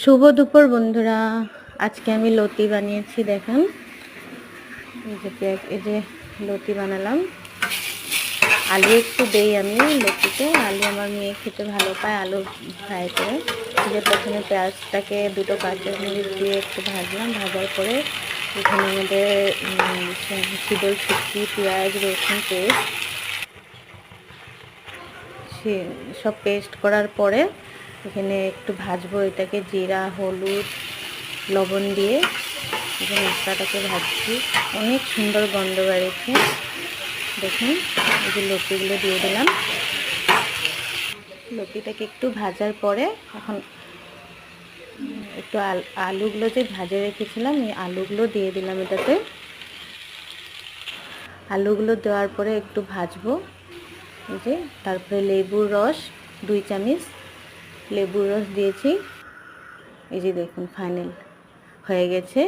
শুভ দুপুর বন্ধুরা। আজকে আমি লতি বানিয়েছি, দেখেন। এই যে লতি বানালাম। আলু একটু দেই আমি লতিতে, আলু আমার মেয়ে খেতে ভালো পায়। আলু ফ্রাই করে যে প্রথমে পেঁয়াজটাকে দুটো কাঁচামরিচ দিয়ে একটু ভাজলাম। ভাজার পরে এখানে আমাদের শীতল শুটকি, পেঁয়াজ, রসুন পেস্ট সব পেস্ট করার পরে এখানে একটু ভাজবো এটাকে। জিরা, হলুদ, লবণ দিয়ে এই মশলাটাকে ভাজছি। অনেক সুন্দর গন্ধ বেরোচ্ছে, দেখুন। এই যে লতিগুলো দিয়ে দিলাম। লতিটাকে একটু ভাজার পরে এখন একটু আলুগুলো যে ভাজে রেখেছিলাম এই আলুগুলো দিয়ে দিলাম এটাতে। আলুগুলো দেওয়ার পরে একটু ভাজবো। এই যে তারপরে লেবুর রস 2 চামচ লেবুর রস দিয়েছি। এই যে দেখুন ফাইনাল হয়ে গেছে।